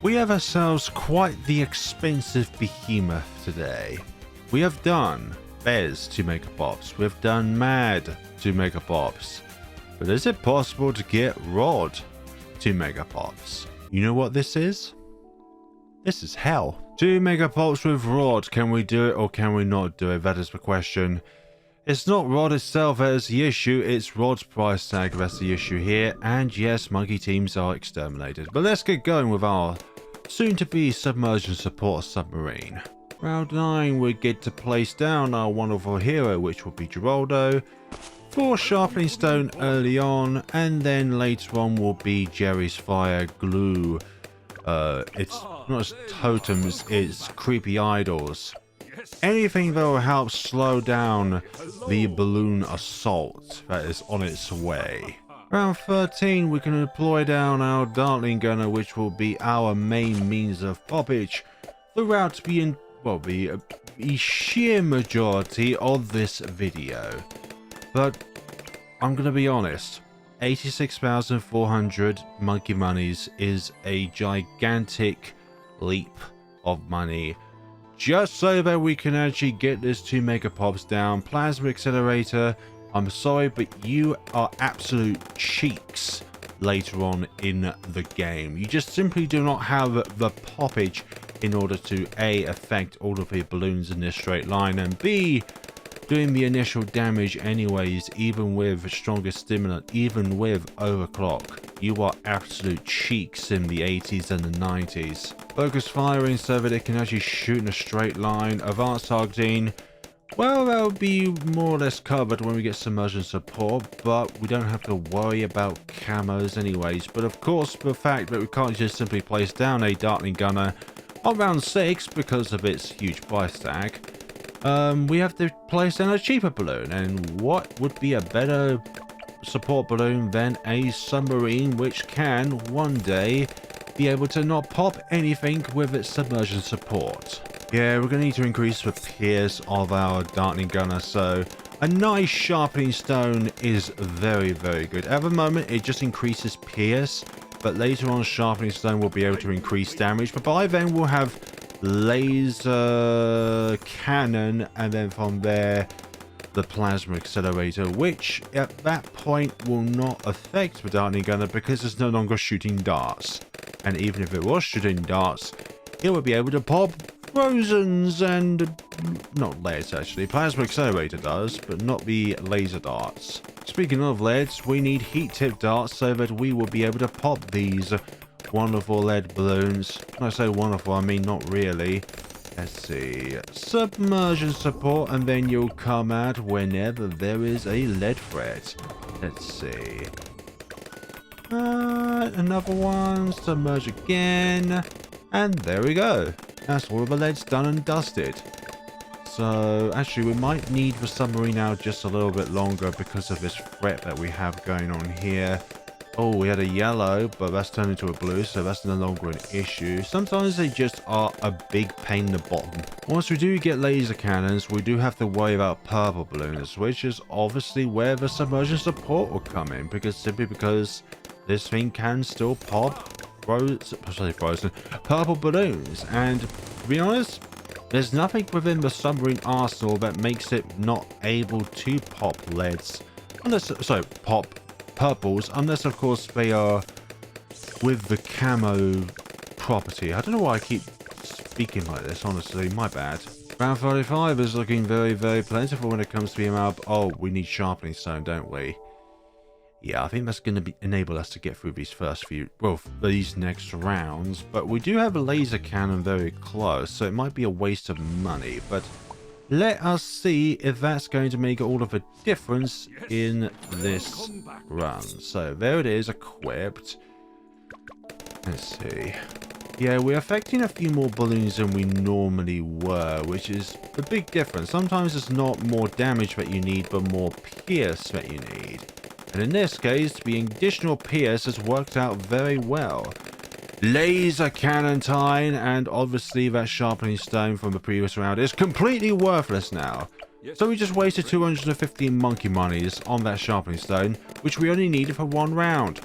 We have ourselves quite the expensive behemoth today. We have done Bez 2 Megapops. We have done Mad 2 Megapops. But is it possible to get Rod 2 Megapops? You know what this is? This is hell. 2 Megapops with Rod. Can we do it or can we not do it? That is the question. It's not Rod itself that is the issue, it's Rod's price tag that's the issue here, and yes, monkey teams are exterminated. But let's get going with our soon-to-be submersion support submarine. Round 9, we get to place down our wonderful hero, which will be Geraldo, for sharpening stone early on, and then later on will be Jerry's fire glue. It's not as totems, it's creepy idols. Anything that will help slow down the balloon assault that is on its way. Round 13, we can deploy down our Dartling Gunner, which will be our main means of poppage throughout the sheer majority of this video. But I'm going to be honest, 86,400 monkey monies is a gigantic leap of money. Just so that we can actually get this 2 Megapops down. Plasma Accelerator, I'm sorry, but you are absolute cheeks later on in the game. You just simply do not have the poppage in order to A, affect all of the balloons in this straight line, and B, doing the initial damage anyways, even with stronger stimulant, even with overclock. You are absolute cheeks in the 80s and the 90s. Focus firing so that it can actually shoot in a straight line. Advanced targeting, well, that'll be more or less covered when we get submersion support, but we don't have to worry about camos anyways. But of course, the fact that we can't just simply place down a Dartling Gunner on round 6 because of its huge price tag, we have to place down a cheaper balloon. And what would be a better support balloon than a submarine which can one day be able to not pop anything with its submersion support? Yeah, we're going to need to increase the pierce of our Dartling Gunner, so a nice sharpening stone is very, very good. At the moment, it just increases pierce, but later on, sharpening stone will be able to increase damage. But by then, we'll have laser cannon, and then from there, the Plasma Accelerator, which at that point will not affect the Dartling Gunner because it's no longer shooting darts. And even if it was shooting darts, it would be able to pop Frozens and not leads actually. Plasma Accelerator does, but not the laser darts. Speaking of leads, we need heat tip darts so that we will be able to pop these wonderful lead balloons. When I say wonderful, I mean not really. Let's see. Submersion support, and then you'll come out whenever there is a lead threat. Let's see. Another one. Submerge again. And there we go. That's all of the leads done and dusted. So, actually, we might need the submarine now just a little bit longer because of this threat that we have going on here. Oh, we had a yellow, but that's turned into a blue, so that's no longer an issue. Sometimes they just are a big pain in the bottom. Once we do get laser cannons, we do have to worry about purple balloons, which is obviously where the submersion support will come in, simply because this thing can still pop frozen purple balloons. And to be honest, there's nothing within the submarine arsenal that makes it not able to pop leads, pop purples, unless of course they are with the camo property. I don't know why I keep speaking like this, honestly, my bad. Round 35 is looking very, very plentiful when it comes to the amount. Oh, we need sharpening stone, don't we? Yeah, I think that's going to enable us to get through these these next rounds. But we do have a laser cannon very close, so it might be a waste of money. But let us see if that's going to make all of a difference in this run. So there it is, equipped. Let's see. Yeah, we're affecting a few more balloons than we normally were, which is a big difference. Sometimes it's not more damage that you need, but more pierce that you need. And in this case, the additional pierce has worked out very well. Laser cannon time, and obviously that sharpening stone from the previous round is completely worthless now. So we just wasted 215 monkey monies on that sharpening stone, which we only needed for one round.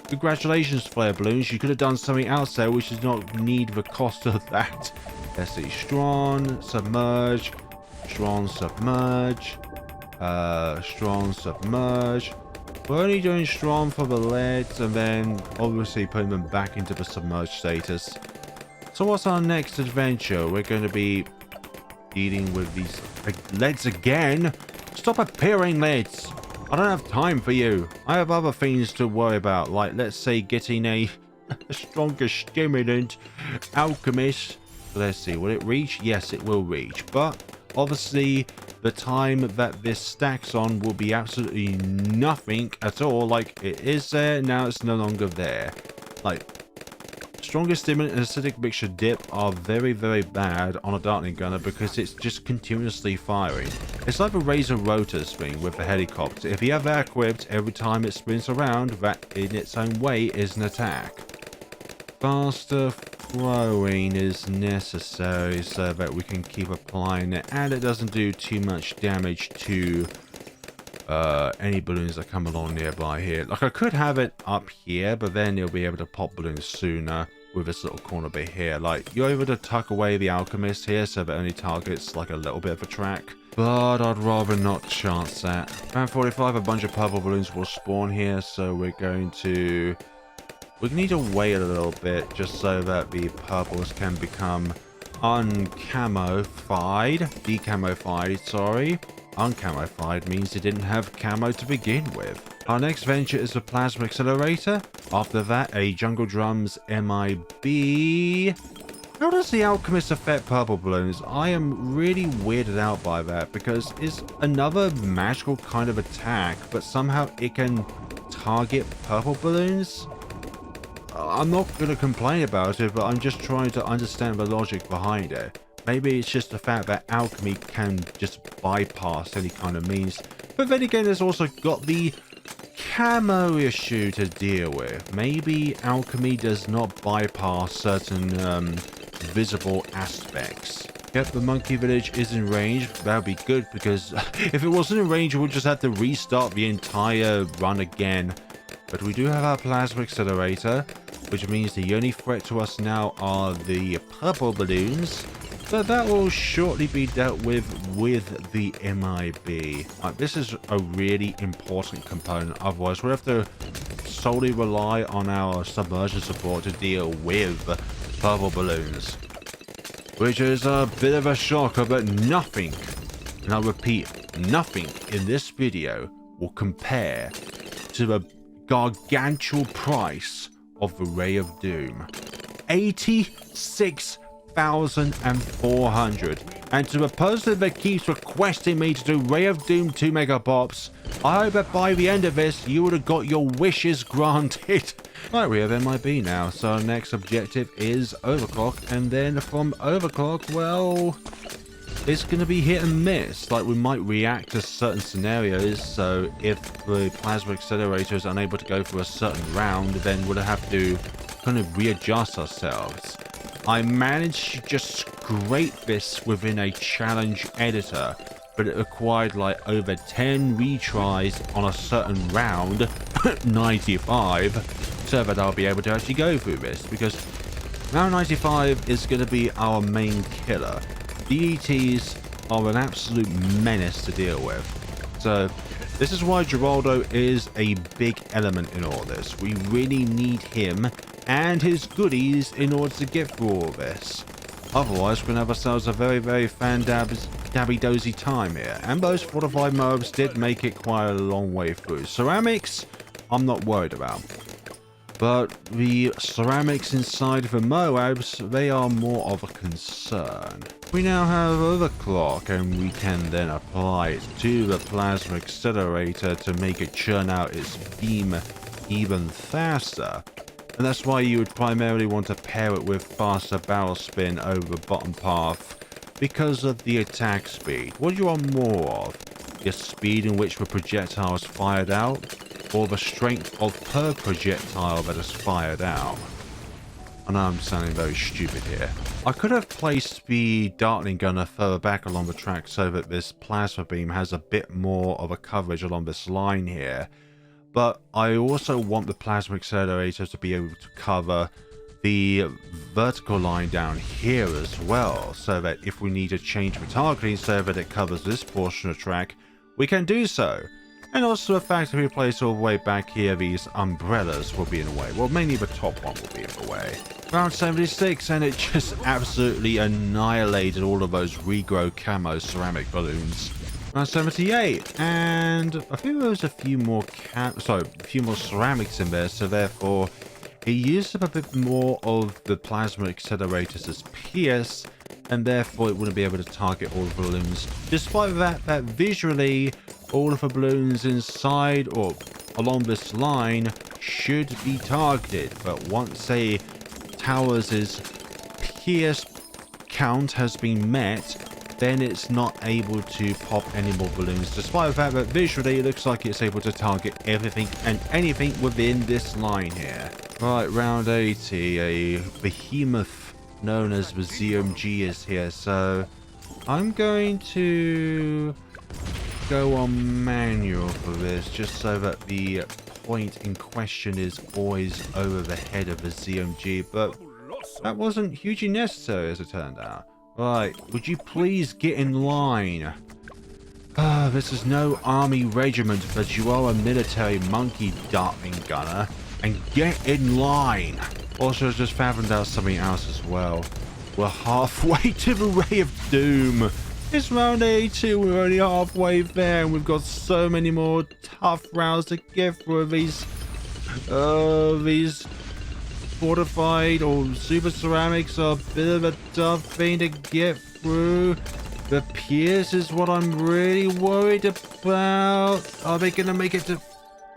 Congratulations, flare balloons. You could have done something else there, which does not need the cost of that. Let's see. Strong, submerge. Strong, submerge. Strong, submerge. We're only doing strong for the leads, and then obviously putting them back into the submerged status. So what's our next adventure? We're going to be dealing with these leads again. Stop appearing, leads. I don't have time for you. I have other things to worry about, like, let's say, getting a stronger stimulant. Alchemist. Let's see, will it reach? Yes, it will reach. But, obviously, the time that this stacks on will be absolutely nothing at all. Like, it is there, now it's no longer there. Like, stronger stimulant and acidic mixture dip are very, very bad on a Dartling Gunner because it's just continuously firing. It's like the razor rotors thing with the helicopter. If you have that equipped, every time it spins around, that in its own way is an attack. Faster throwing is necessary so that we can keep applying it, and it doesn't do too much damage to any balloons that come along nearby here. Like, I could have it up here, but then you'll be able to pop balloons sooner with this little corner bit here. Like, you're able to tuck away the alchemist here so that it only targets like a little bit of a track, but I'd rather not chance that. Around 45, a bunch of purple balloons will spawn here, so we need to wait a little bit just so that the purples can become decamofied, sorry. Uncamofied means it didn't have camo to begin with. Our next venture is the Plasma Accelerator. After that, a Jungle Drums MIB. How does the Alchemist affect purple balloons? I am really weirded out by that because it's another magical kind of attack, but somehow it can target purple balloons? I'm not going to complain about it, but I'm just trying to understand the logic behind it. Maybe it's just the fact that alchemy can just bypass any kind of means. But then again, there's also got the camo issue to deal with. Maybe alchemy does not bypass certain visible aspects. Yep, the monkey village is in range. That would be good because if it wasn't in range, we'll just have to restart the entire run again. But we do have our Plasma Accelerator, which means the only threat to us now are the purple balloons. So that will shortly be dealt with the MIB. This is a really important component, otherwise we'll have to solely rely on our submersion support to deal with purple balloons. Which is a bit of a shocker, but nothing, and I repeat, nothing in this video will compare to the gargantuan price of the Ray of Doom. 86,400. And to the person that keeps requesting me to do Ray of Doom 2 Megapops, I hope that by the end of this you would have got your wishes granted. Right, we have MIB now, so our next objective is Overclock, and then from Overclock, well, it's going to be hit and miss. Like, we might react to certain scenarios, so if the Plasma Accelerator is unable to go for a certain round, then we'll have to kind of readjust ourselves. I managed to just scrape this within a challenge editor, but it required like over 10 retries on a certain round, 95, so that I'll be able to actually go through this, because round 95 is going to be our main killer. DETs are an absolute menace to deal with. So this is why Geraldo is a big element in all this. We really need him and his goodies in order to get through all this. Otherwise, we're going to have ourselves a very, very dabby-dozy time here. And those fortified Moabs did make it quite a long way through. Ceramics, I'm not worried about. But the ceramics inside the Moabs, they are more of a concern. We now have Overclock, and we can then apply it to the Plasma Accelerator to make it churn out its beam even faster. And that's why you would primarily want to pair it with faster barrel spin over the bottom path, because of the attack speed. What do you want more of? The speed in which the projectile is fired out, or the strength of per projectile that is fired out? I know I'm sounding very stupid here. I could have placed the Dartling Gunner further back along the track so that this plasma beam has a bit more of a coverage along this line here. but I also want the Plasma Accelerator to be able to cover the vertical line down here as well, so that if we need to change retargeting so that it covers this portion of track, we can do so. And also the fact that we place all the way back here, these umbrellas will be in the way. Well, mainly the top one will be in the way. Round 76, and it just absolutely annihilated all of those regrow camo ceramic balloons. Round 78, and I think there was a few more ceramics in there, so therefore it used up a bit more of the Plasma Accelerators as PS, and therefore it wouldn't be able to target all the balloons. Despite that visually, all of the balloons inside or along this line should be targeted, but once a tower's PS count has been met, then it's not able to pop any more balloons, despite the fact that visually it looks like it's able to target everything and anything within this line here. Right, round 80, a behemoth known as the ZMG is here, so I'm going to go on manual for this, just so that the point in question is always over the head of the ZMG, but that wasn't hugely necessary as it turned out. Right, would you please get in line? This is no army regiment, but you are a military monkey, Dartling Gunner, and get in line. Also, I just fathomed out something else as well. We're halfway to the Ray of Doom. It's round 82, we're only halfway there, and we've got so many more tough rounds to get through. These fortified or super ceramics are a bit of a tough thing to get through. The Pierce is what I'm really worried about. Are they gonna make it to...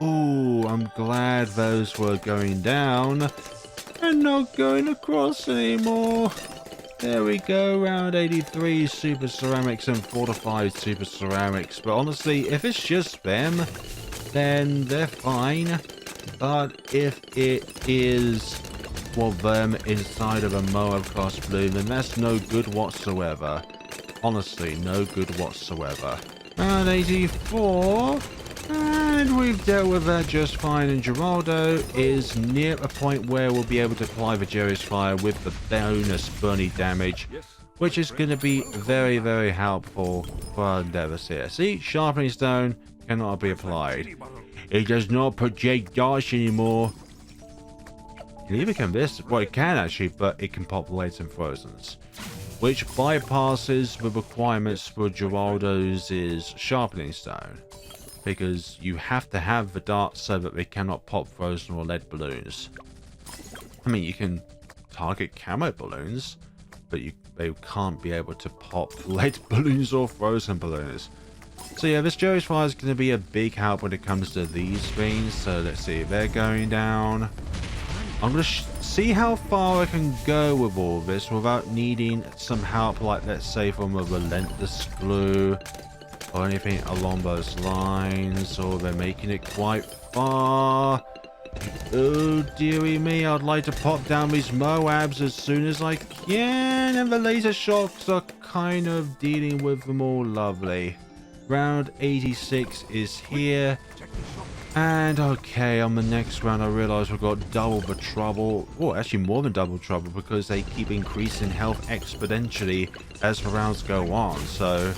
Oh, I'm glad those were going down and not going across anymore. There we go, round 83, super ceramics and fortified super ceramics. But honestly, if it's just them, then they're fine. But if it is, well, them inside of a Moab class balloon, then that's no good whatsoever. Honestly, no good whatsoever. Round 84, and we've dealt with that just fine. And Geraldo is near a point where we'll be able to apply the Jerry's Fire with the bonus Bernie damage, which is going to be very, very helpful for our endeavors here. See, Sharpening Stone cannot be applied. It does not project darts anymore. Neither can this. Well, it can actually, but it can pop Leads and Frozens, which bypasses the requirements for Geraldo's Sharpening Stone, because you have to have the darts so that they cannot pop frozen or lead balloons. I mean, you can target camo balloons, but they can't be able to pop lead balloons or frozen balloons. So yeah, this Jerry's Fire is going to be a big help when it comes to these things. So let's see, they're going down. I'm going to see how far I can go with all this without needing some help, like let's say from a Relentless Glue or anything along those lines. Or they're making it quite far. Oh dearie me, I'd like to pop down these Moabs as soon as I can, and the laser shocks are kind of dealing with them all lovely. Round 86 is here. And okay, on the next round I realise we've got double the trouble. Oh, actually more than double trouble, because they keep increasing health exponentially as the rounds go on. So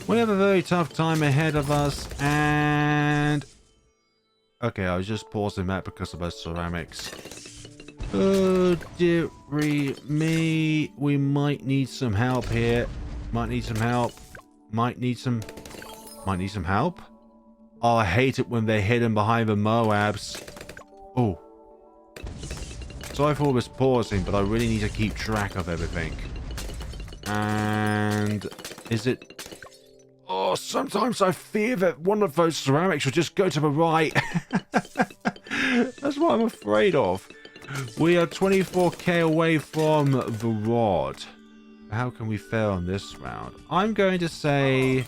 we have a very tough time ahead of us. And okay, I was just pausing that because of those ceramics. Oh dearie me, we might need some help here. Might need some help. Might need some help. Oh, I hate it when they're hidden behind the Moabs. Oh. Sorry for all this pausing, but I really need to keep track of everything. And is it... Oh, sometimes I fear that one of those ceramics will just go to the right. That's what I'm afraid of. We are 24k away from the rod. How can we fare on this round? I'm going to say...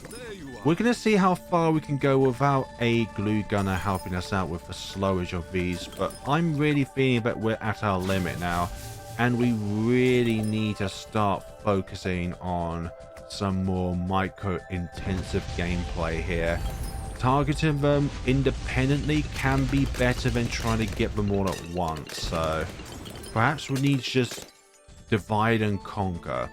We're going to see how far we can go without a glue gunner helping us out with the slowage of these. But I'm really feeling that we're at our limit now. And we really need to start focusing on some more micro-intensive gameplay here. targeting them independently can be better than trying to get them all at once. So perhaps we need to just divide and conquer.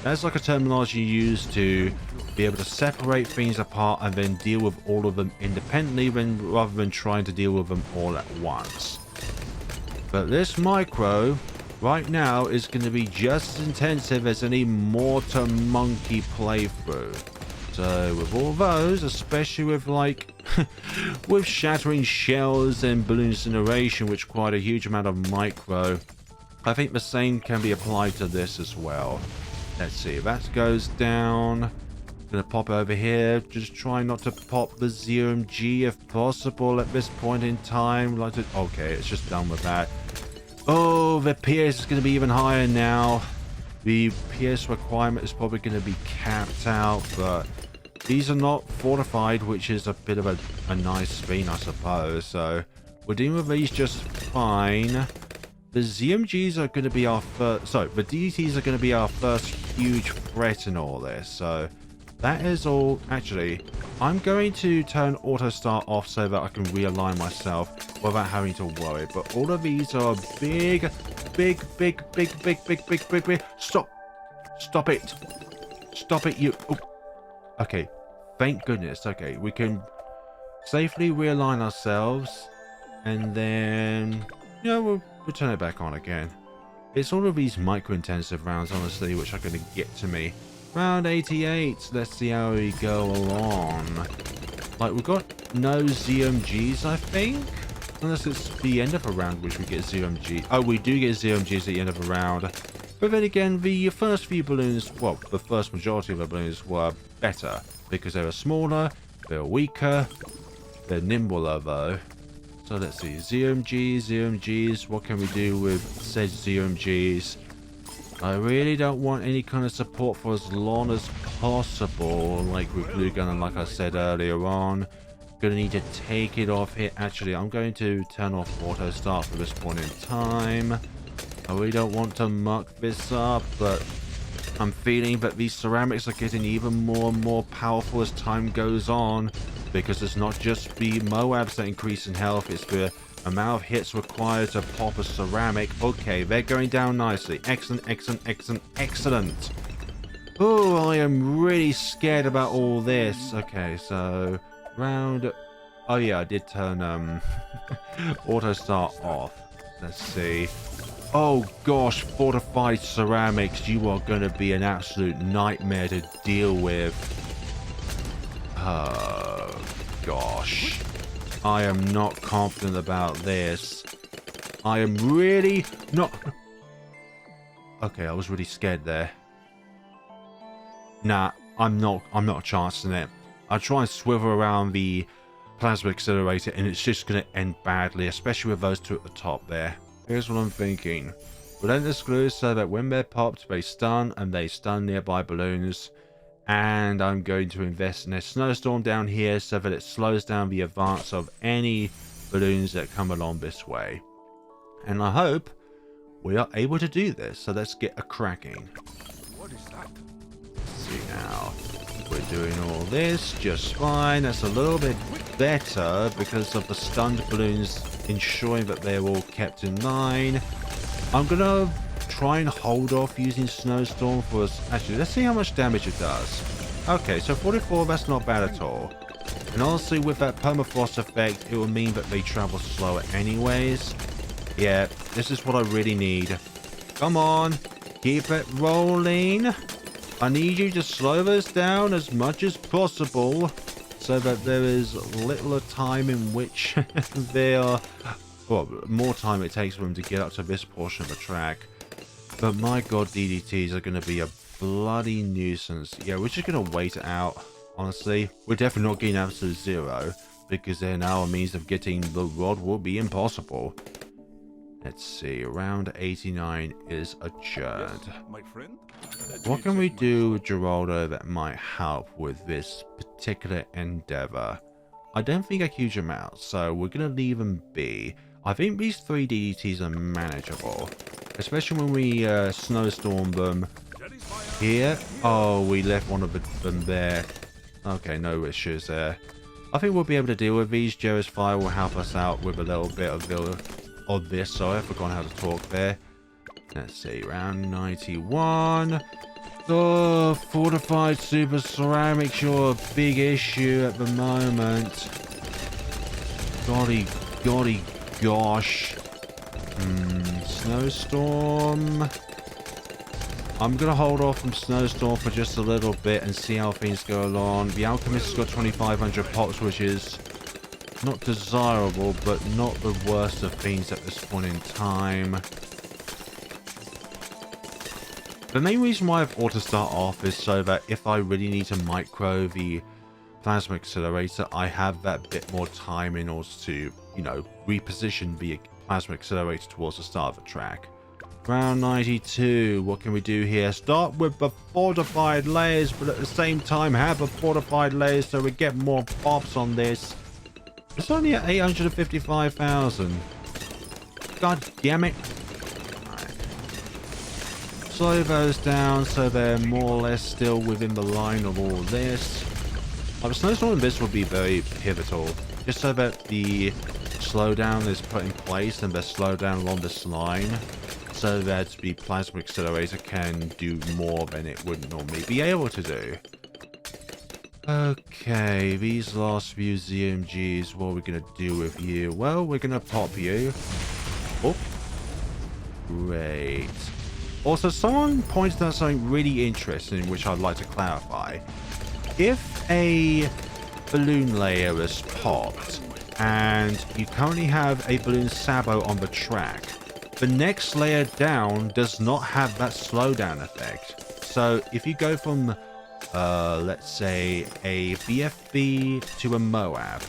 That's like a terminology used to be able to separate things apart and then deal with all of them independently rather than trying to deal with them all at once. But this micro right now is going to be just as intensive as any Mortar Monkey playthrough. So with all those, especially with like with shattering shells and balloon incineration, which require a huge amount of micro, I think the same can be applied to this as well. Let's see, if that goes down, gonna pop over here. Just try not to pop the ZMG if possible at this point in time. Like to, okay, it's just done with that. Oh, the PS is gonna be even higher now. The PS requirement is probably gonna be capped out, but these are not fortified, which is a bit of a nice thing, I suppose. So we're dealing with these just fine. The ZMGs are going to be our first... So, the DDTs are going to be our first huge threat in all this. So, that is all... Actually, I'm going to turn auto start off so that I can realign myself without having to worry. But all of these are big... Stop! Stop it! Stop it, you... Oh. Okay, thank goodness. Okay, we can safely realign ourselves. And then... You know, we'll turn it back on again. It's all of these micro-intensive rounds, honestly, which are going to get to me. Round 88. Let's see how we go along. Like, we've got no ZMGs, I think. Unless it's the end of a round, which we get ZMG. Oh, we do get ZMGs at the end of a round. But then again, the first few balloons, well, the first majority of the balloons were better. Because they were smaller, they were weaker, they're nimbler, though. So let's see, ZMGs, what can we do with said ZMGs? I really don't want any kind of support for as long as possible, like with Blue Gunner, like I said earlier on. Gonna need to take it off here. Actually, I'm going to turn off auto start for this point in time. I really don't want to muck this up, but I'm feeling that these ceramics are getting even more and more powerful as time goes on. Because it's not just the Moabs that increase in health, it's the amount of hits required to pop a ceramic. Okay, they're going down nicely. Excellent, excellent, excellent, excellent. Oh, I am really scared about all this. Okay, so round... Oh yeah, I did turn auto start off. Let's see. Oh gosh, fortified ceramics, you are going to be an absolute nightmare to deal with. Oh, gosh. I am not confident about this. I am really not... Okay, I was really scared there. Nah, I'm not chancing it. I try and swivel around the Plasma Accelerator and it's just going to end badly, especially with those two at the top there. Here's what I'm thinking. Relentless glue so that when they're popped, they stun and they stun nearby balloons. And I'm going to invest in a snowstorm down here so that it slows down the advance of any balloons that come along this way. And I hope we are able to do this. So let's get a cracking. What is that? Let's see now. We're doing all this just fine. That's a little bit better because of the stunned balloons ensuring that they're all kept in line. I'm going to try and hold off using snowstorm for us. Actually, let's see how much damage it does. Okay, so 44, that's not bad at all. And honestly, with that permafrost effect, it will mean that they travel slower anyways. Yeah, this is what I really need. Come on, keep it rolling. I need you to slow this down as much as possible so that there is little time in which they are... Well, more time it takes for them to get up to this portion of the track. But my god, DDTs are going to be a bloody nuisance. Yeah, we're just going to wait it out, honestly. We're definitely not getting absolute zero, because then our means of getting the rod will be impossible. Let's see, round 89 is adjourned. Yes, my friend. What can we do with Geraldo that might help with this particular endeavor? I don't think a huge amount, so we're going to leave them be. I think these 3 DDTs are manageable. Especially when we snowstorm them here. Oh, we left one of them there. Okay, no issues there. I think we'll be able to deal with these. Jerry's Fire will help us out with a little bit of this. Sorry, I forgot how to talk there. Let's see, round 91. Oh, fortified super ceramics, you're a big issue at the moment. Golly, gosh. Snowstorm. I'm going to hold off from Snowstorm for just a little bit and see how things go along. The Alchemist has got 2,500 pots, which is not desirable, but not the worst of things at this point in time. The main reason why I've auto start off is so that if I really need to micro the Plasma Accelerator, I have that bit more time in order to, you know, reposition the Plasma Accelerator towards the start of the track. Round 92, what can we do here? Start with the fortified layers, but at the same time have the fortified layers so we get more pops on this. It's only at 855,000. God damn it. Slow those down so they're more or less still within the line of all this. The snowstorm in this will be very pivotal, just so that the slowdown is put in place and the slowdown along this line, so that the Plasma Accelerator can do more than it would normally be able to do. Okay, these last few ZMGs, what are we going to do with you? Well, we're going to pop you. Oh, great. Also, someone pointed out something really interesting, which I'd like to clarify. If a balloon layer is popped, and you currently have a balloon sabo on the track, the next layer down does not have that slowdown effect. So if you go from, let's say, a BFB to a Moab,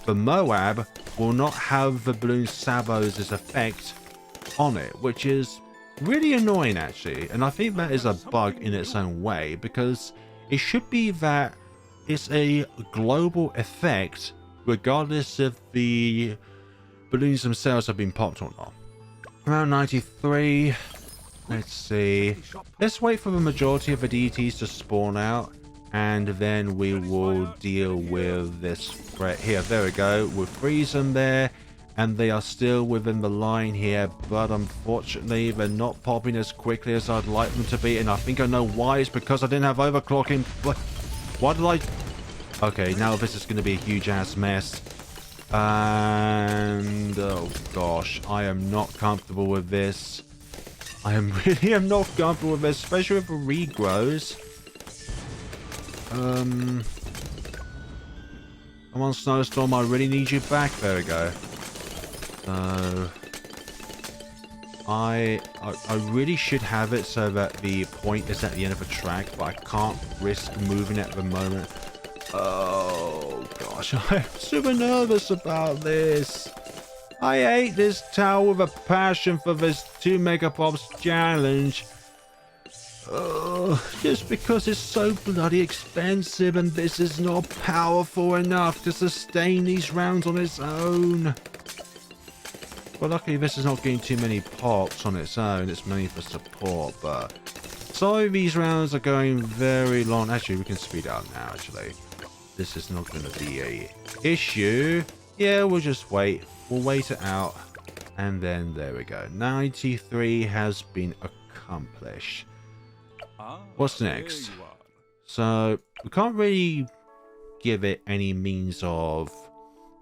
the Moab will not have the balloon sabo's effect on it, which is really annoying actually, and I think that is a bug in its own way, because it should be that it's a global effect regardless if the balloons themselves have been popped or not. Round 93, let's see, let's wait for the majority of the deities to spawn out, and then we will deal with this threat here. There we go, we'll freeze them there. And they are still within the line here, but unfortunately they're not popping as quickly as I'd like them to be, and I think I know why. It's because I didn't have overclocking. Why did I... Okay, now this is going to be a huge ass mess. And... oh gosh, I am not comfortable with this. I am not comfortable with this, especially with the regrows. Come on, Snowstorm, I really need you back. There we go. So I really should have it so that the point is at the end of the track, but I can't risk moving it at the moment. Oh gosh, I'm super nervous about this. I hate this tower with a passion for this 2 Megapops challenge. Just because it's so bloody expensive and this is not powerful enough to sustain these rounds on its own. Well, luckily this is not getting too many pops on its own. It's mainly for support, but... sorry, these rounds are going very long. Actually, we can speed up now, actually. This is not going to be a issue. Yeah, we'll just wait. We'll wait it out. And then, there we go. 93 has been accomplished. What's next? So, we can't really give it any means of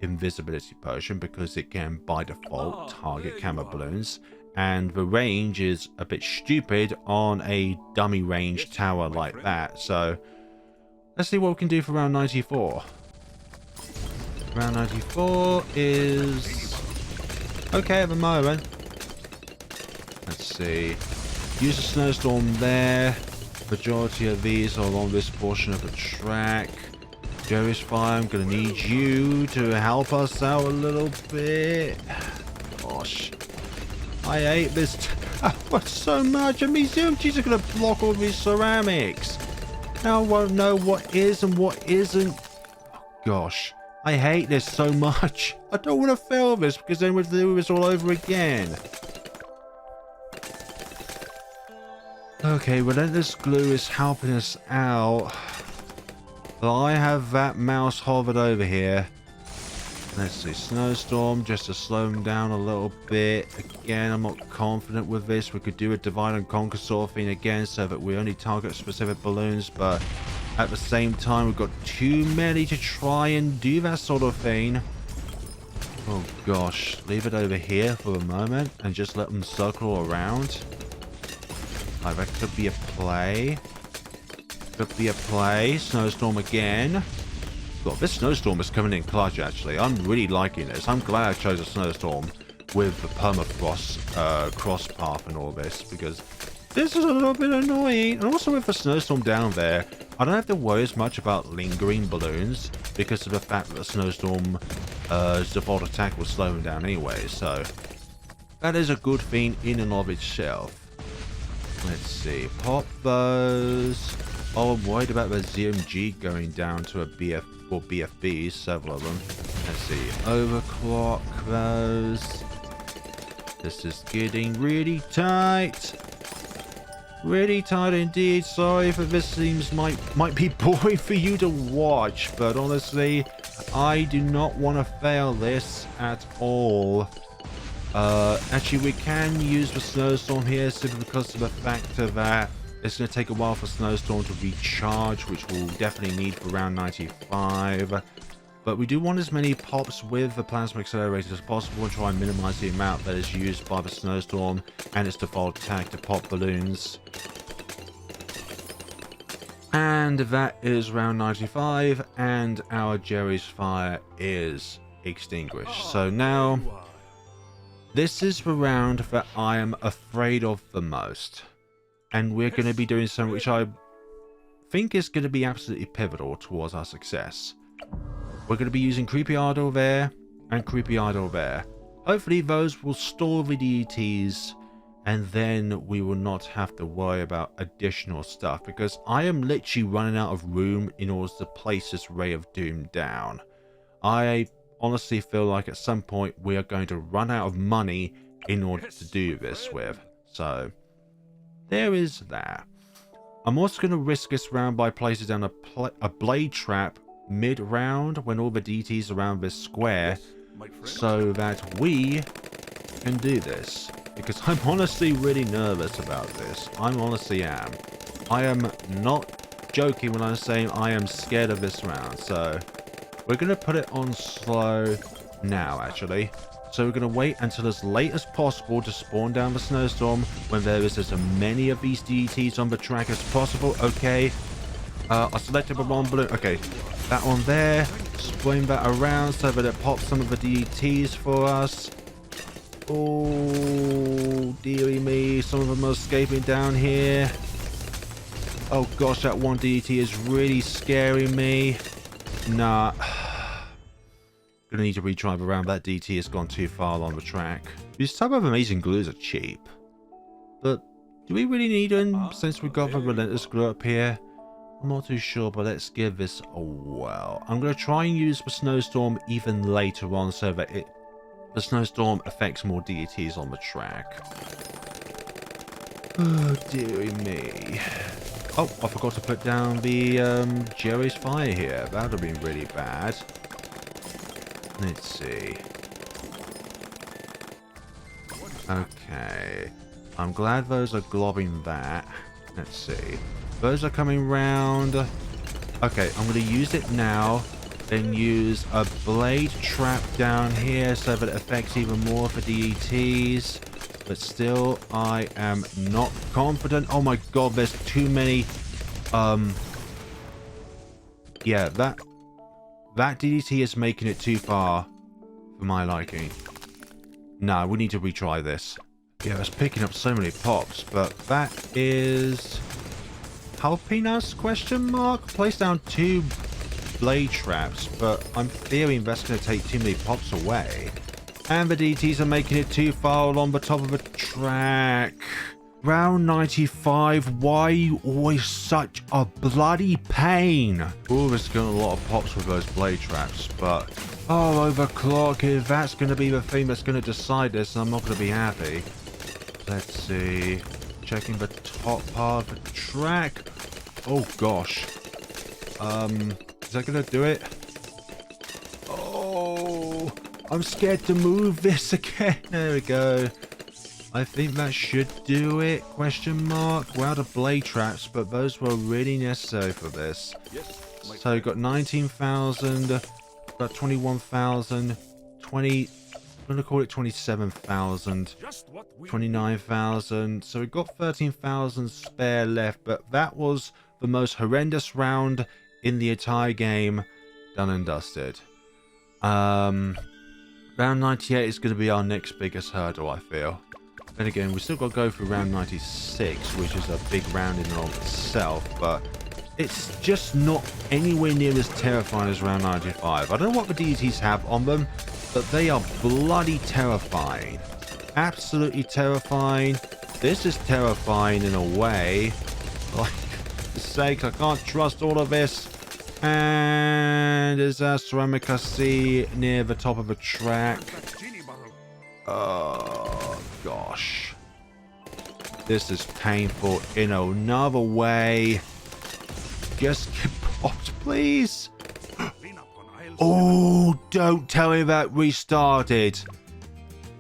invisibility potion because it can by default target camera balloons, and the range is a bit stupid on a dummy range tower like that. So let's see what we can do for round 94. Round 94 is okay at the moment. Let's see, use a snowstorm there. Majority of these are along this portion of the track. Jerry's Fire, I'm gonna need you to help us out a little bit. Gosh, I hate this so much, and these ZMGs are gonna block all these ceramics. Now I won't know what is and what isn't. Oh, gosh, I hate this so much. I don't want to fail this because then we'll do this all over again. Okay, Relentless Glue is helping us out. But I have that mouse hovered over here. Let's see, Snowstorm, just to slow him down a little bit. Again, I'm not confident with this. We could do a Divide and Conquer sort of thing again, so that we only target specific balloons, but at the same time, we've got too many to try and do that sort of thing. Oh gosh, leave it over here for a moment and just let them circle around. That could be a play. Could be a play. Snowstorm again. God, this Snowstorm is coming in clutch, actually. I'm really liking this. I'm glad I chose a Snowstorm with the permafrost cross path and all this, because this is a little bit annoying. And also with the Snowstorm down there, I don't have to worry as much about lingering balloons because of the fact that the Snowstorm's default attack will slow him down anyway. So that is a good thing in and of itself. Let's see. Pop those. Oh, I'm worried about the ZMG going down to a BF or BFB, several of them. Let's see. Overclock those. This is getting really tight. Really tight indeed. Sorry if this seems might be boring for you to watch, but honestly, I do not want to fail this at all. Actually, we can use the Snowstorm here simply because of the factor that it's going to take a while for Snowstorm to recharge, which we'll definitely need for round 95. But we do want as many pops with the Plasma Accelerator as possible and try and minimize the amount that is used by the Snowstorm and its default attack to pop balloons. And that is round 95, and our Jerry's Fire is extinguished. So now, this is the round that I am afraid of the most. And we're going to be doing something which I think is going to be absolutely pivotal towards our success. We're going to be using Creepy Idol there and Creepy Idol there. Hopefully those will store the DETs and then we will not have to worry about additional stuff, because I am literally running out of room in order to place this Ray of Doom down. I honestly feel like at some point we are going to run out of money in order to do this with. So there is that. I'm also going to risk this round by placing down a blade trap mid-round when all the DTs around this square, so that we can do this. Because I'm honestly really nervous about this. I honestly am. I am not joking when I'm saying I am scared of this round. So we're going to put it on slow now, actually. So we're going to wait until as late as possible to spawn down the Snowstorm when there is as many of these DTs on the track as possible. Okay. I selected the wrong balloon. Okay. That one there. Spin that around so that it pops some of the DTs for us. Oh, dearie me. Some of them are escaping down here. Oh gosh, that one DT is really scaring me. Nah. Gonna need to retry around. That DT has gone too far along the track. These type of amazing glues are cheap. But do we really need them since we've got the relentless glue up here? I'm not too sure, but let's give this a whirl. I'm going to try and use the Snowstorm even later on so that the Snowstorm affects more DETs on the track. Oh, dearie me. Oh, I forgot to put down the Jerry's Fire here. That would have been really bad. Let's see. Okay. I'm glad those are globbing that. Let's see. Those are coming round. Okay, I'm going to use it now. Then use a blade trap down here so that it affects even more for DETs. But still, I am not confident. Oh my god, there's too many. Yeah, that DDT is making it too far for my liking. Nah, we need to retry this. Yeah, it's picking up so many pops, but that is Jalapenos question mark? Place down 2 blade traps, but I'm fearing that's going to take too many pops away. And the DTs are making it too far along the top of the track. Round 95, why are you always such a bloody pain? Oh, there's got a lot of pops with those blade traps, but oh, overclock, if that's going to be the thing that's going to decide this, I'm not going to be happy. Let's see. Checking the top part of the track. Oh gosh. that gonna do it? Oh, I'm scared to move this again. There we go. I think that should do it. Question mark. We're out of blade traps, but those were really necessary for this. So got 19,000, about 21,000, 20. I'm gonna call it 27,000, 29,000. So we've got 13,000 spare left, but that was the most horrendous round in the entire game, done and dusted. Round 98 is going to be our next biggest hurdle, I feel. Then again, we still got to go through round 96, which is a big round in and of itself, but it's just not anywhere near as terrifying as round 95. I don't know what the deities have on them, but they are bloody terrifying. Absolutely terrifying. This is terrifying in a way. Like, for sake, I can't trust all of this. And there's a ceramic I see near the top of a track. Oh, gosh. This is painful in another way. Just get popped, please. Oh, don't tell me that restarted.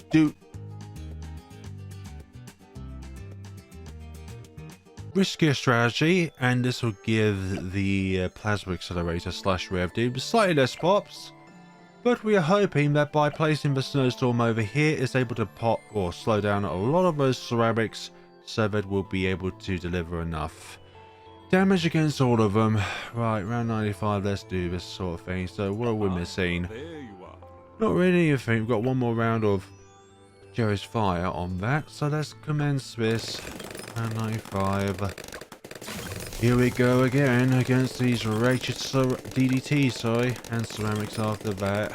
Dude. Riskier strategy, and this will give the Plasma Accelerator / Rev Doom slightly less pops. But we are hoping that by placing the snowstorm over here, it's able to pop or slow down a lot of those ceramics, so that we'll be able to deliver enough damage against all of them. Right, round 95, let's do this sort of thing. So what are we missing? Not really anything. We've got one more round of Jerry's Fire on that, so let's commence this. Round 95. Here we go again against these wretched DDTs, sorry, and ceramics after that.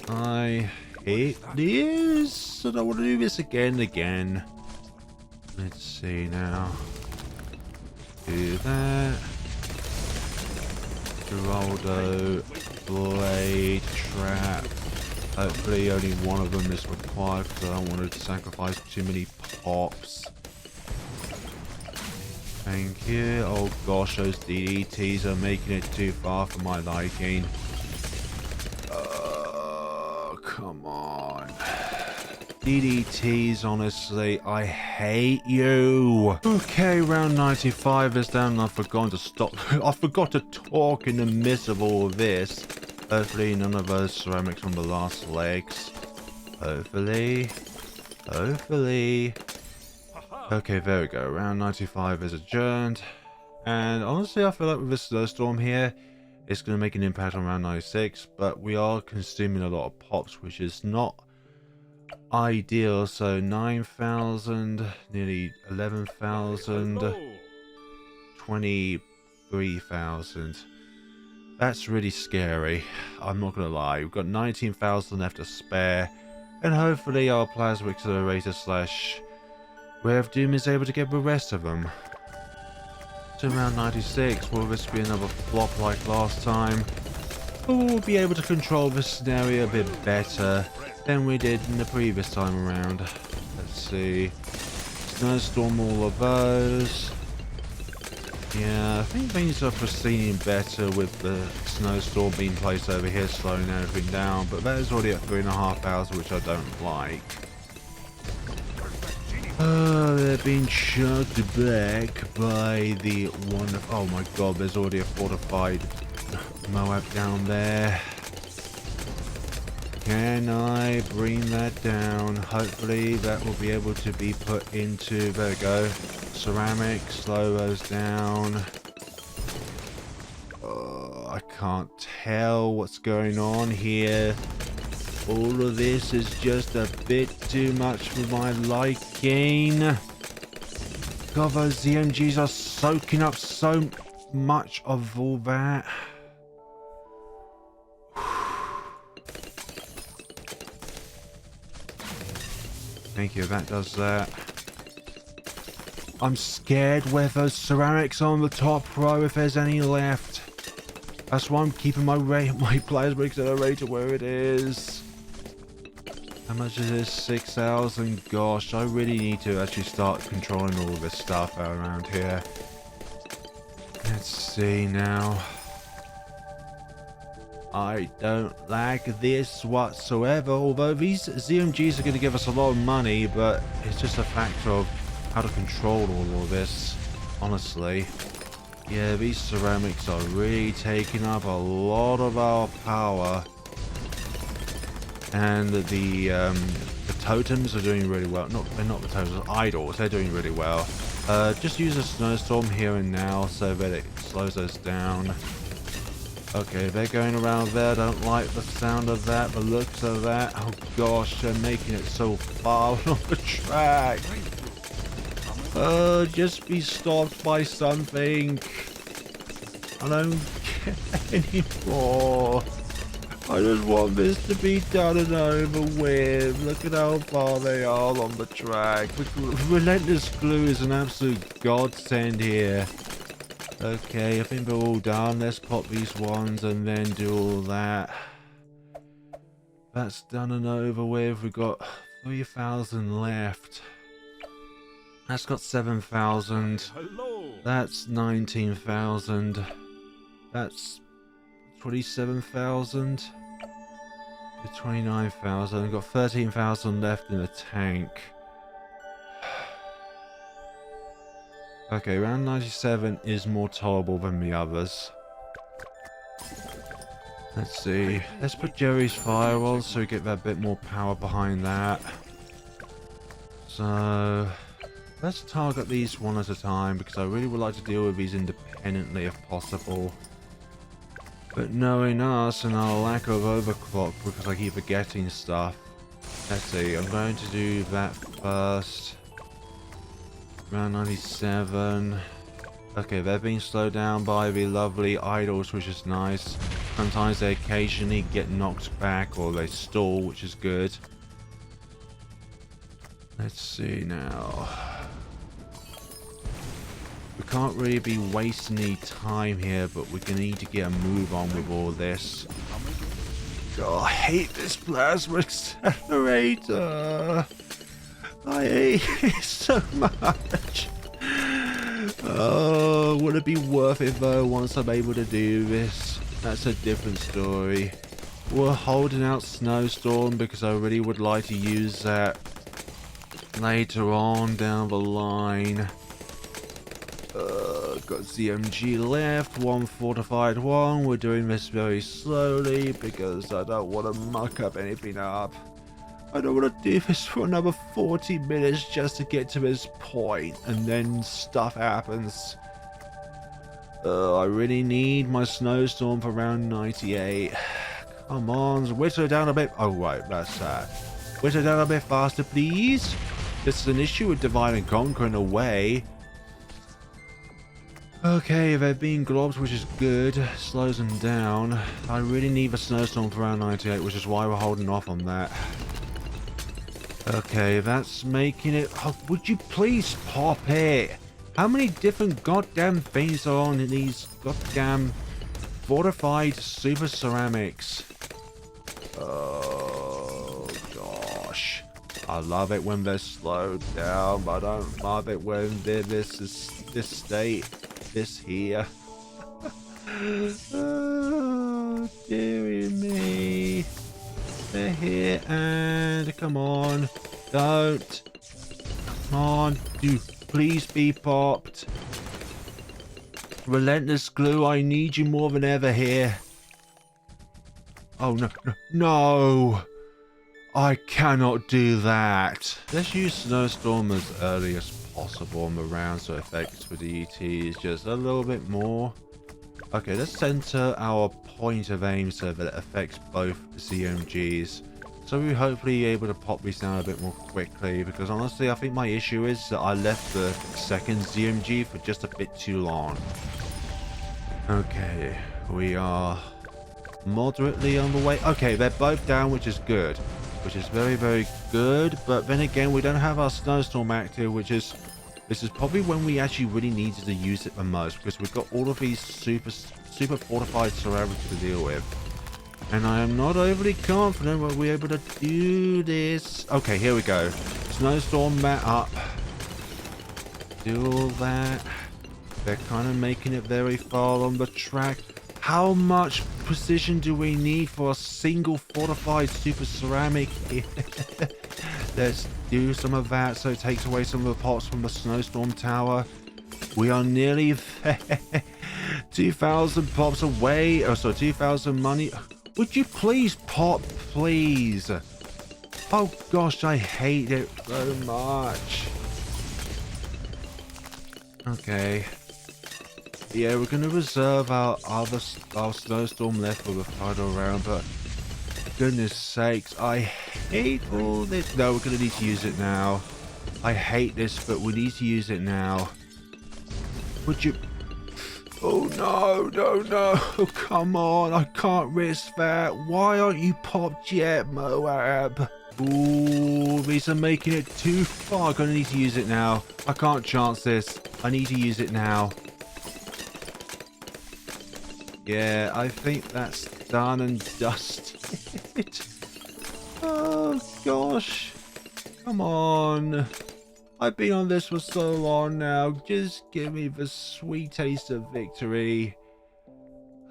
I hate this. I don't want to do this again and again. Let's see now. Do that. Geraldo, blade, trap. Hopefully only one of them is required because I don't want to sacrifice too many pops. Thank you. Oh gosh, those DDTs are making it too far for my liking. Come on. DDTs, honestly, I hate you. Okay, round 95 is down and I've forgotten to stop. I forgot to talk in the midst of all of this. Hopefully none of those ceramics on the last legs. Hopefully. Hopefully. Okay, there we go. Round 95 is adjourned. And honestly, I feel like with this snowstorm here, it's going to make an impact on round 96. But we are consuming a lot of pops, which is not ideal. So 9,000, nearly 11,000, 23,000. That's really scary. I'm not going to lie. We've got 19,000 left to spare. And hopefully our Plasma Accelerator / Rev Doom is able to get the rest of them. So round 96, will this be another flop like last time? Or will we be able to control this scenario a bit better than we did in the previous time around? Let's see. Snowstorm all of those. Yeah, I think things are proceeding better with the snowstorm being placed over here, slowing everything down. But that is already at 3,500, which I don't like. Oh, they're being chugged back by the one. Oh my god, there's already a fortified Moab down there. Can I bring that down? Hopefully that will be able to be put into, there we go, ceramic, slow those down. Oh, I can't tell what's going on here. All of this is just a bit too much for my liking. God, those ZMGs are soaking up so much of all that. Thank you, that does that. I'm scared where those ceramics on the top row, if there's any left. That's why I'm keeping my Plasma Accelerator where it is. How much is this? 6,000. Gosh, I really need to actually start controlling all of this stuff around here. Let's see now. I don't like this whatsoever, although these ZMGs are going to give us a lot of money, but it's just a factor of how to control all of this, honestly. Yeah, these ceramics are really taking up a lot of our power. And the totems are doing really well. They're not the totems, idols, they're doing really well. Just use a snowstorm here and now so that it slows us down. Okay, they're going around there. Don't like the sound of that, the looks of that. Oh gosh, they're making it so far off the track. Just be stopped by something. I don't care anymore. I just want this to be done and over with. Look at how far they are on the track. Relentless glue is an absolute godsend here. Okay, I think they're all done. Let's pop these ones and then do all that. That's done and over with. We've got 3,000 left. That's got 7,000. That's 19,000. That's 27,000. 29,000. We've got 13,000 left in the tank. Okay, round 97 is more tolerable than the others. Let's see. Let's put Jerry's fire on so we get that bit more power behind that. So let's target these one at a time because I really would like to deal with these independently if possible. But knowing us and our lack of overclock because I keep forgetting stuff. Let's see, I'm going to do that first. Round 97. Okay, they're being slowed down by the lovely idols, which is nice. Sometimes they occasionally get knocked back or they stall, which is good. Let's see now. We can't really be wasting any time here, but we're going to need to get a move on with all this. God, I hate this Plasma Accelerator. I hate it so much. Oh, would it be worth it though once I'm able to do this? That's a different story. We're holding out Snowstorm because I really would like to use that later on down the line. Got ZMG left, one fortified one. We're doing this very slowly because I don't want to muck up anything up. I don't want to do this for another 40 minutes just to get to this point, and then stuff happens. I really need my snowstorm for round 98. Come on, whittle down a bit. Oh, right, that's that. Whittle down a bit faster, please. This is an issue with Divide and Conquer in a way. Okay, they're being globbed, which is good. Slows them down. I really need the snowstorm for round 98, which is why we're holding off on that. Okay, that's making it... Oh, would you please pop it? How many different goddamn things are on in these goddamn fortified super ceramics? Oh, gosh. I love it when they're slowed down, but I don't love it when they're this state. This here. Oh, dearie me. They're here and come on. Don't. Come on. Do please be popped. Relentless glue, I need you more than ever here. Oh no, no, no. I cannot do that. Let's use Snowstorm as early as possible on the round so it affects with the ETs just a little bit more. Okay, let's center our point of aim so that it affects both CMGs. So we're hopefully able to pop these down a bit more quickly, because honestly I think my issue is that I left the second CMG for just a bit too long. Okay, we are moderately on the way. Okay, they're both down, which is good. Which is very, very good. But then again, we don't have our snowstorm active, which is... This is probably when we actually really needed to use it the most, because we've got all of these super fortified ceramics to deal with. And I am not overly confident we'll be able to do this. Okay, here we go. Snowstorm that up. Do all that. They're kind of making it very far on the track. How much precision do we need for a single fortified super ceramic? Let's do some of that so it takes away some of the pots from the snowstorm tower. We are nearly there. 2,000 pops away. Oh, so 2,000 money. Would you please pop, please? Oh gosh, I hate it so much. Okay. Yeah, we're gonna reserve our snowstorm left for the final round, but goodness sakes, I hate all this. No, we're gonna need to use it now. I hate this, but we need to use it now. Would you? Oh no, no, no! Come on, I can't risk that. Why aren't you popped yet, Moab? Ooh, these are making it too far. I'm gonna need to use it now. I can't chance this. I need to use it now. Yeah, I think that's done and dusted. Oh gosh. Come on. I've been on this for so long now. Just give me the sweet taste of victory.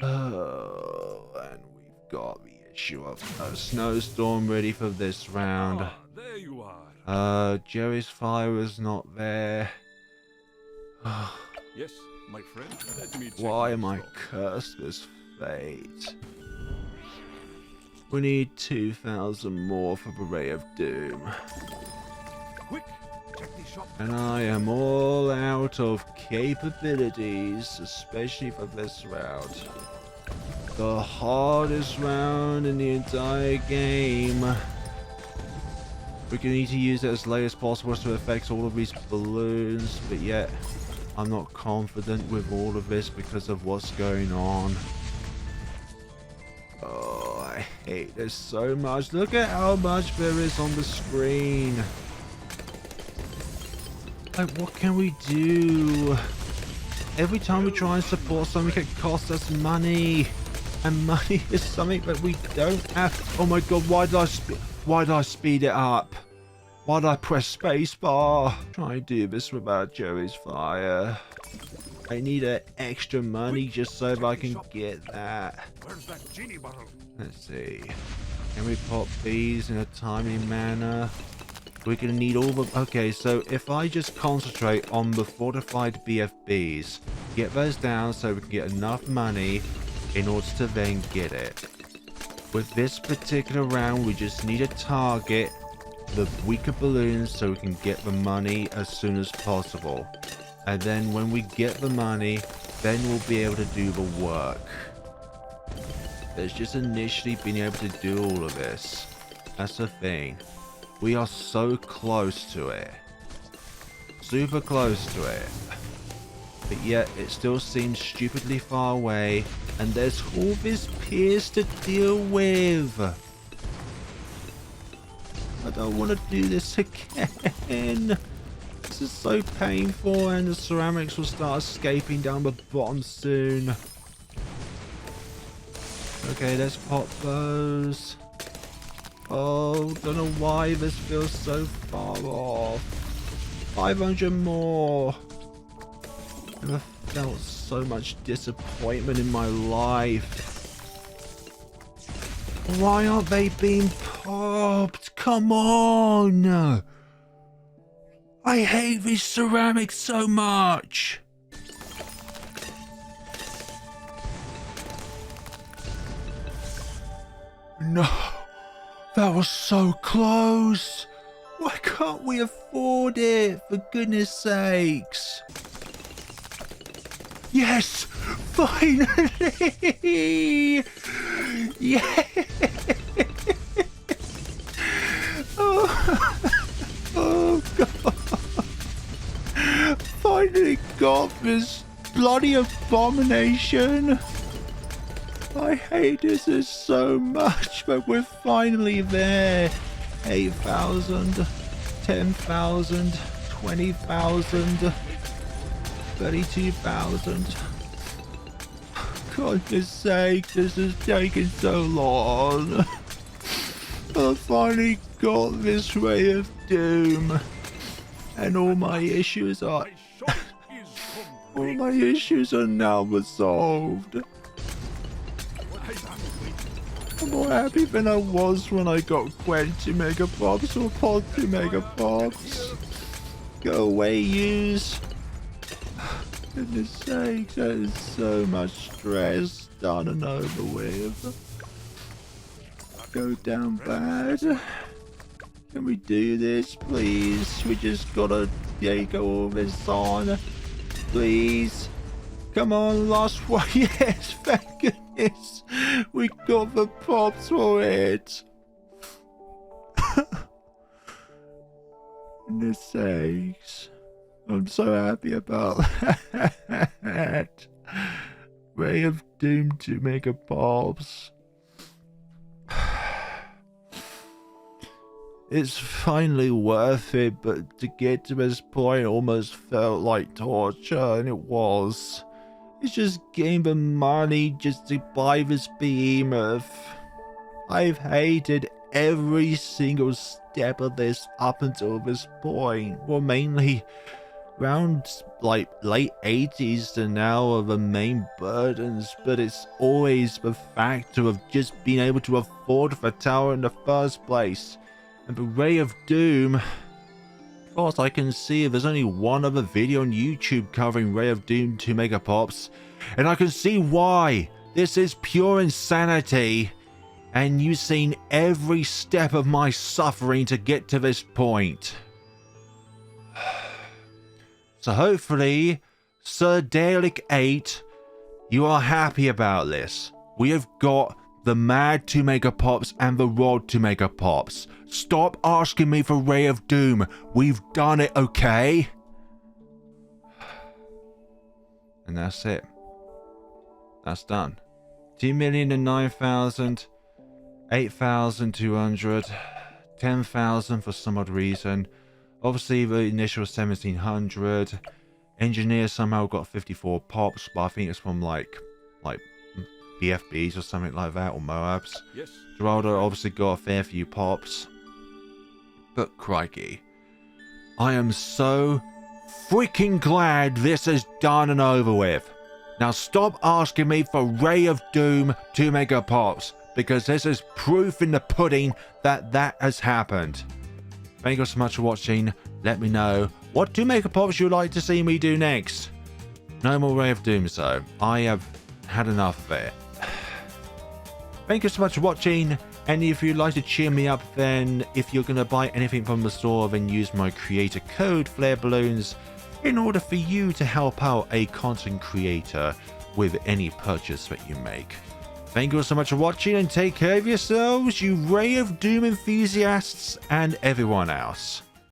Oh, and we've got the issue of a snowstorm ready for this round. Ah, there you are. Jerry's fire is not there. Yes, my friend. Let me check. Why am my I stock. cursed with fate? We need 2,000 more for the Ray of Doom. Quick, check the shop. And I am all out of capabilities, especially for this round. The hardest round in the entire game. We're gonna need to use it as late as possible to affect all of these balloons, but yet I'm not confident with all of this because of what's going on. Oh, I hate this so much. Look at how much there is on the screen. Like, what can we do? Every time we try and support something, it costs us money. And money is something that we don't have. Oh my god, why did I speed it up? Why did I press spacebar? Try and do this without Joey's fire. I need extra money just so that I can get that. Where's that genie bottle? Let's see. Can we pop these in a timely manner? We're gonna need all the... Okay, so if I just concentrate on the fortified BFBs, get those down so we can get enough money in order to then get it. With this particular round, we just need to target the weaker balloons so we can get the money as soon as possible. And then when we get the money, then we'll be able to do the work. There's just initially being able to do all of this. That's the thing. We are so close to it. Super close to it. But yet it still seems stupidly far away. And there's all this Pierce to deal with. I don't want to do this again. This is so painful, and the ceramics will start escaping down the bottom soon. Okay, let's pop those. Oh, don't know why this feels so far off. 500 more. Never felt so much disappointment in my life. Why aren't they being popped? Come on! I hate these ceramics so much! No! That was so close! Why can't we afford it? For goodness sakes! Yes! Finally! Yeah! Oh god! Finally got this bloody abomination! I hate this so much, but we're finally there. 8,000, 10,000, 20,000, 32,000. Goodness sake, this is taking so long. I finally got this Ray of Doom, and all my issues are now resolved. I'm more happy than I was when I got Gwen 2 Megapops or Pod 2 Megapops. Go away, use. Goodness sakes, that is so much stress done and over with. Go down bad. Can we do this, please? We just gotta take all this on. Please. Come on, last one. Yes, thank goodness. We got the pops for it. Goodness sakes. I'm so happy about that. Ray of Doom to Megapops. It's finally worth it, but to get to this point almost felt like torture, and it was. It's just getting the money just to buy this behemoth. I've hated every single step of this up until this point. Well, mainly around like late 80s to now are the main burdens, but it's always the factor of just being able to afford the tower in the first place. And the Ray of Doom, of course I can see there's only one other video on YouTube covering Ray of Doom 2 Megapops, and I can see why. This is pure insanity, and you've seen every step of my suffering to get to this point. So hopefully, Sir Dalek 8, you are happy about this. We have got the Mad 2 Megapops and the Rod 2 Megapops. Stop asking me for Ray of Doom. We've done it, okay? And that's it. That's done. 2,009,000, 8,200, 10,000 for some odd reason. Obviously, the initial 1,700. Engineer somehow got 54 pops, but I think it's from like BFBs or something like that, or Moabs. Yes. Geraldo obviously got a fair few pops. But crikey, I am so freaking glad this is done and over with. Now stop asking me for Ray of Doom 2 Megapops, because this is proof in the pudding that that has happened. Thank you so much for watching. Let me know what 2 Megapops you'd like to see me do next. No more Ray of Doom, so I have had enough of it. Thank you so much for watching, and if you'd like to cheer me up, then if you're going to buy anything from the store, then use my creator code Flare Balloons in order for you to help out a content creator with any purchase that you make. Thank you so much for watching, and take care of yourselves, you Ray of Doom enthusiasts, and everyone else.